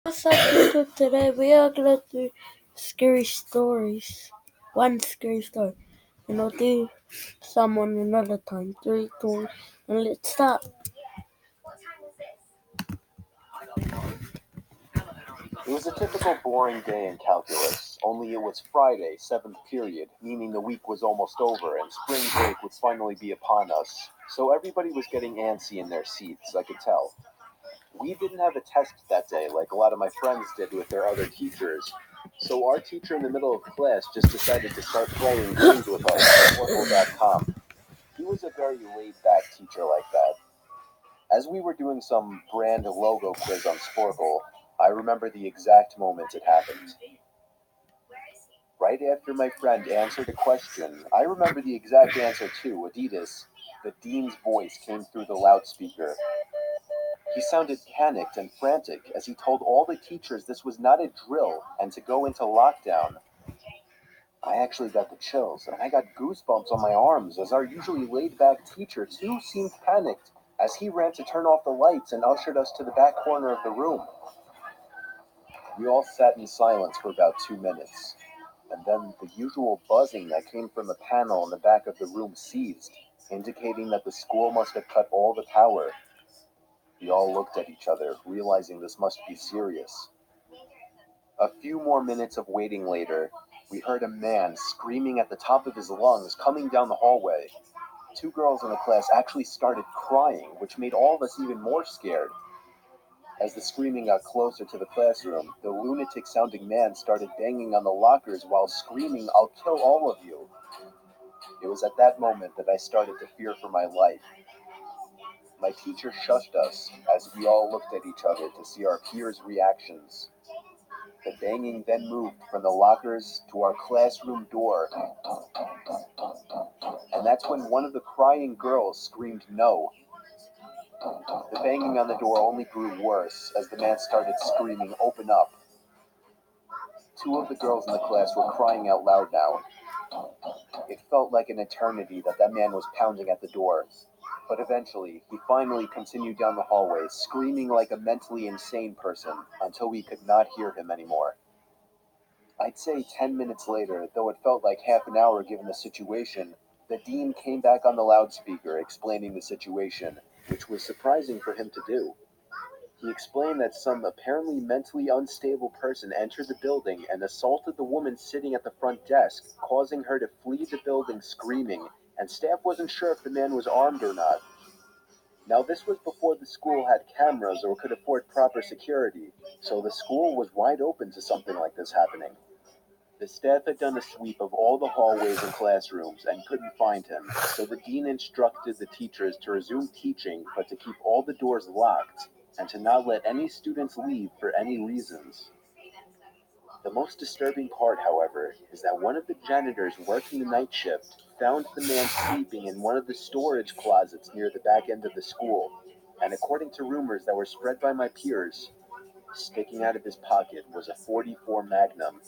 What's up, YouTube? Today we are gonna do scary stories. One scary story. And I'll do someone another time. 3, 2, and let's start. It was a typical boring day in calculus, only it was Friday, 7th period, meaning the week was almost over and spring break would finally be upon us. So everybody was getting antsy in their seats, I could tell. We didn't have a test that day like a lot of my friends did with their other teachers. So our teacher in the middle of class just decided to start playing games with us on Oracle.com. He was a very laid-back teacher like that. As we were doing some brand logo quiz on Sporkle, I remember the exact moment it happened. Right after my friend answered a question, I remember the exact answer too, Adidas. The dean's voice came through the loudspeaker. He sounded panicked and frantic as he told all the teachers this was not a drill and to go into lockdown. I actually got the chills, and I got goosebumps on my arms as our usually laid-back teacher too seemed panicked as he ran to turn off the lights and ushered us to the back corner of the room. We all sat in silence for about 2 minutes, and then the usual buzzing that came from the panel in the back of the room ceased, indicating that the school must have cut all the power. We all looked at each other, realizing this must be serious. A few more minutes of waiting later, we heard a man screaming at the top of his lungs coming down the hallway. Two girls in the class actually started crying, which made all of us even more scared. As the screaming got closer to the classroom, the lunatic-sounding man started banging on the lockers while screaming, "I'll kill all of you." It was at that moment that I started to fear for my life. My teacher shushed us as we all looked at each other to see our peers' reactions. The banging then moved from the lockers to our classroom door, and that's when one of the crying girls screamed no. The banging on the door only grew worse as the man started screaming, "Open up." Two of the girls in the class were crying out loud now. It felt like an eternity that man was pounding at the door. But eventually, he finally continued down the hallway, screaming like a mentally insane person, until we could not hear him anymore. I'd say 10 minutes later, though it felt like half an hour given the situation, the dean came back on the loudspeaker explaining the situation, which was surprising for him to do. He explained that some apparently mentally unstable person entered the building and assaulted the woman sitting at the front desk, causing her to flee the building screaming, and staff wasn't sure if the man was armed or not. Now, this was before the school had cameras or could afford proper security, so the school was wide open to something like this happening. The staff had done a sweep of all the hallways and classrooms and couldn't find him, so the dean instructed the teachers to resume teaching but to keep all the doors locked and to not let any students leave for any reasons. The most disturbing part, however, is that one of the janitors working the night shift found the man sleeping in one of the storage closets near the back end of the school, and according to rumors that were spread by my peers, sticking out of his pocket was a .44 Magnum.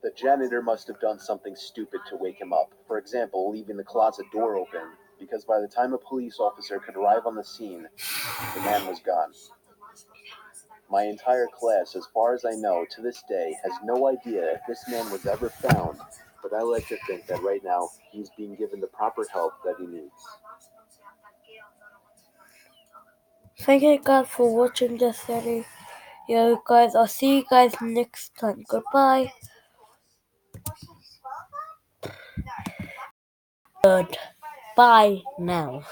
The janitor must have done something stupid to wake him up, for example, leaving the closet door open, because by the time a police officer could arrive on the scene, the man was gone. My entire class, as far as I know, to this day, has no idea if this man was ever found, but I like to think that right now he's being given the proper help that he needs. Thank you guys for watching this video. Guys, I'll see you guys next time. Goodbye. Goodbye now.